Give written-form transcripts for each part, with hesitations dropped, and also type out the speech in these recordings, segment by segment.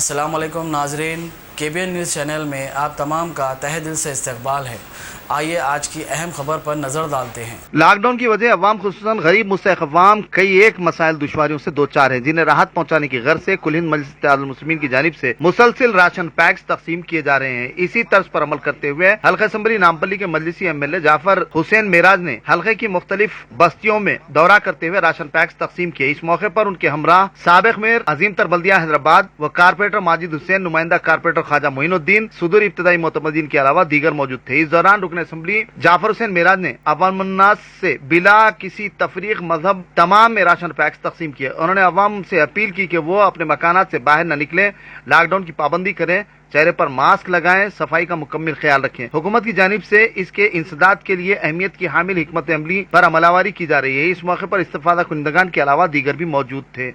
अस्सलाम वालेकुम नाजरीन, KBN न्यूज़ चैनल में आप तमाम का तहे दिल से इस्तकबाल है। आइए आज की अहम खबर पर नज़र डालते हैं। लॉकडाउन की वजह अवाम खुसूसन गरीब मुस्तहक़ अवाम कई एक मसाइल दुश्वारियों से दो चार है, जिन्हें राहत पहुंचाने की गर्ज से कुल हिंद मजलिस इत्तेहादुल मुस्लिमीन की जानिब से मुसलसिल राशन पैक्स तकसीम किए जा रहे हैं। इसी तर्ज पर अमल करते हुए हल्का असम्बली नामपल्ली के मजलिसी MLA जाफर हुसैन मेराज ने हल्के की मुख्तलिफ बस्तियों में दौरा करते हुए राशन पैक्स तकसीम किए। इस मौके पर उनके हमरा साबिक मेयर अजीम तर बल्दिया हैदराबाद व कारपोरेटर माजिद हुसैन, नुमाइंदा कारपोरेटर ख्वाजा मोइनुद्दीन, सुदूर इब्तदाई मोतमदीन के अलावा दीगर मौजूद थे। इस दौरान रुकन असम्बली जाफर हुसैन मेराज ने अवाम से बिला किसी तफरीक मजहब तमाम में राशन पैक्स तकसीम किए। उन्होंने अवाम से अपील की कि वो अपने मकानात से बाहर न निकलें, लॉकडाउन की पाबंदी करें, चेहरे पर मास्क लगाएं, सफाई का मुकम्मल ख्याल रखें। हुकूमत की जानिब से इसके इंसदाद के लिए अहमियत की हामिल हिकमत अमली पर अमलावरी की जा रही है। इस मौके पर इस्तिफादा कुनिंदगान के अलावा दीगर भी मौजूद थे।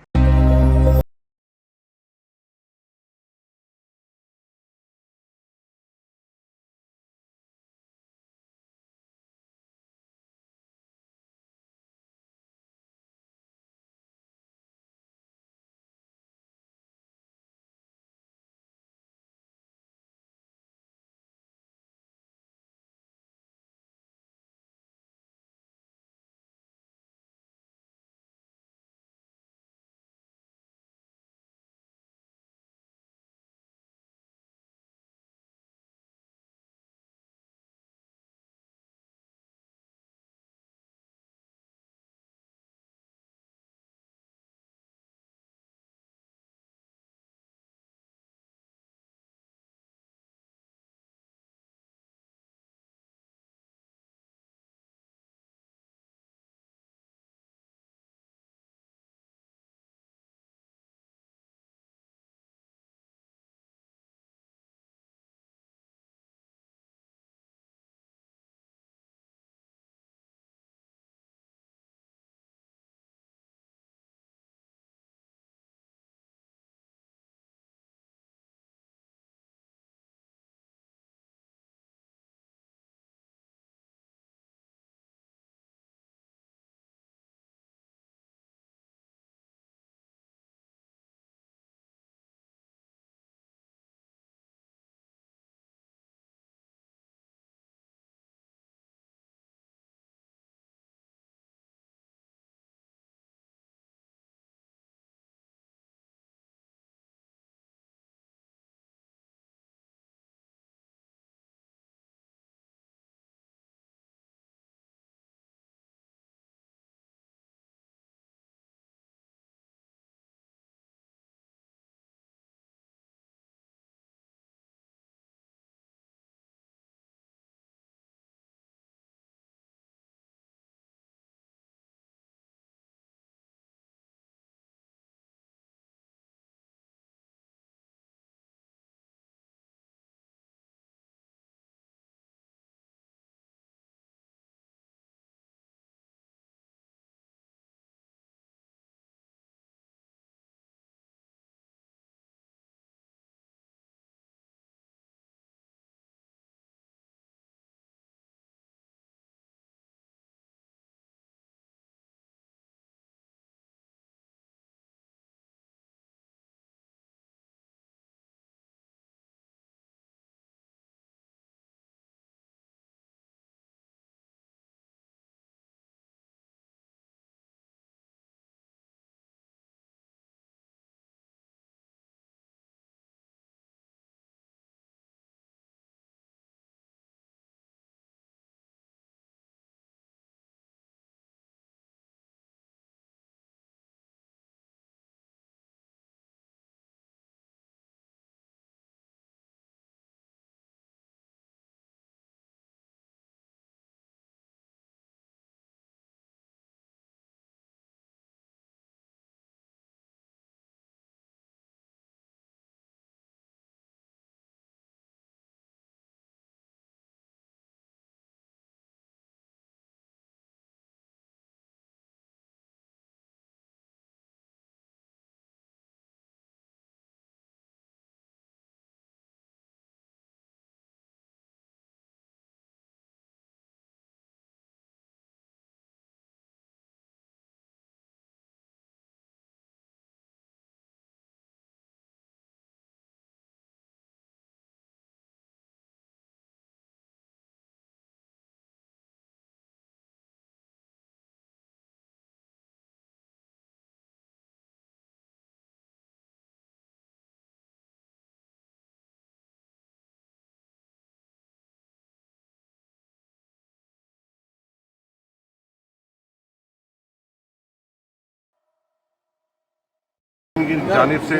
की जानिब से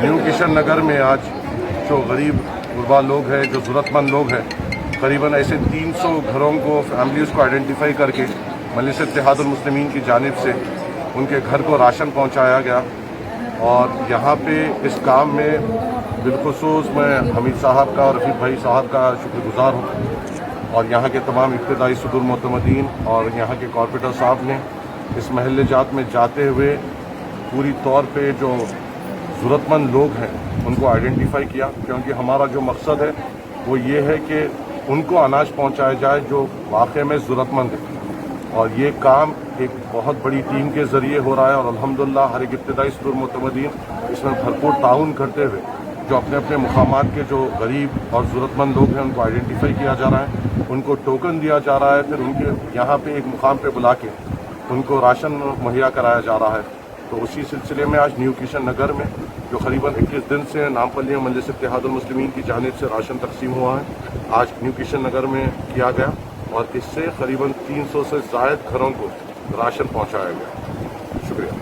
न्यू किशन नगर में आज जो गरीब गुरबा लोग हैं, जो ज़रूरतमंद लोग हैं, करीबन ऐसे 300 घरों को, फैमिलीज़ को आइडेंटिफाई करके मजलिस इत्तेहादुल मुस्लिमीन की जानिब से उनके घर को राशन पहुंचाया गया। और यहाँ पे इस काम में बिलखुसूस मैं हमीद साहब का और रफ़ीक भाई साहब का शुक्रगुज़ार हूँ और यहाँ के तमाम इब्तदाई सदुर मोतमदीन और यहाँ के कॉर्पोरेटर साहब ने इस महल्ले जात में जाते हुए पूरी तौर पे जो ज़रूरतमंद लोग हैं उनको आइडेंटिफाई किया, क्योंकि हमारा जो मकसद है वो ये है कि उनको अनाज पहुँचाया जाए जो वाकई में ज़रूरतमंद है। और ये काम एक बहुत बड़ी टीम के ज़रिए हो रहा है और अल्हम्दुलिल्लाह हर एक इब्तदाई सदुर मोतमदीन इसमें भरपूर ताउन करते हुए जो अपने अपने मुकामात के जो गरीब और ज़रूरतमंद लोग हैं उनको आइडेंटिफाई किया जा रहा है, उनको टोकन दिया जा रहा है, फिर उनके यहाँ पे एक मुकाम पे बुला के उनको राशन मुहैया कराया जा रहा है। तो उसी सिलसिले में आज न्यू किशन नगर में जो करीबन 21 दिन से नामपल्ली मजलिस इत्तेहादुल मुस्लिमीन की जानिब से राशन तकसीम हुआ है, आज न्यू किशन नगर में किया गया और इससे करीबन 300 से ज़ायद घरों को राशन पहुँचाया गया। शुक्रिया।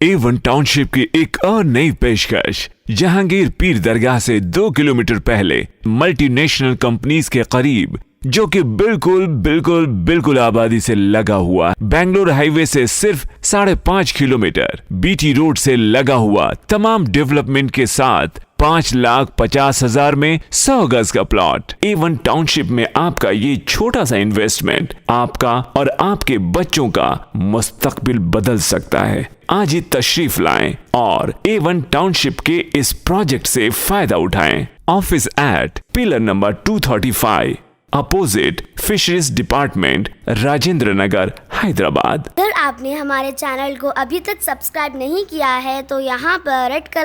A1 टाउनशिप की एक और नई पेशकश जहांगीर पीर दरगाह से 2 किलोमीटर पहले मल्टीनेशनल कंपनीज के करीब, जो कि बिल्कुल आबादी से लगा हुआ, बेंगलोर हाईवे से सिर्फ 5.5 किलोमीटर, बीटी रोड से लगा हुआ, तमाम डेवलपमेंट के साथ 5,50,000 में 100 गज का प्लॉट। A1 टाउनशिप में आपका ये छोटा सा इन्वेस्टमेंट आपका और आपके बच्चों का मुस्तकबिल बदल सकता है। आज ही तशरीफ लाएं और A1 टाउनशिप के इस प्रोजेक्ट से फायदा उठाएं। Office at pillar number 235 opposite fisheries department, Rajendra Nagar, Hyderabad. अगर आपने हमारे चैनल को अभी तक सब्सक्राइब नहीं किया है तो यहाँ पर रेड कलर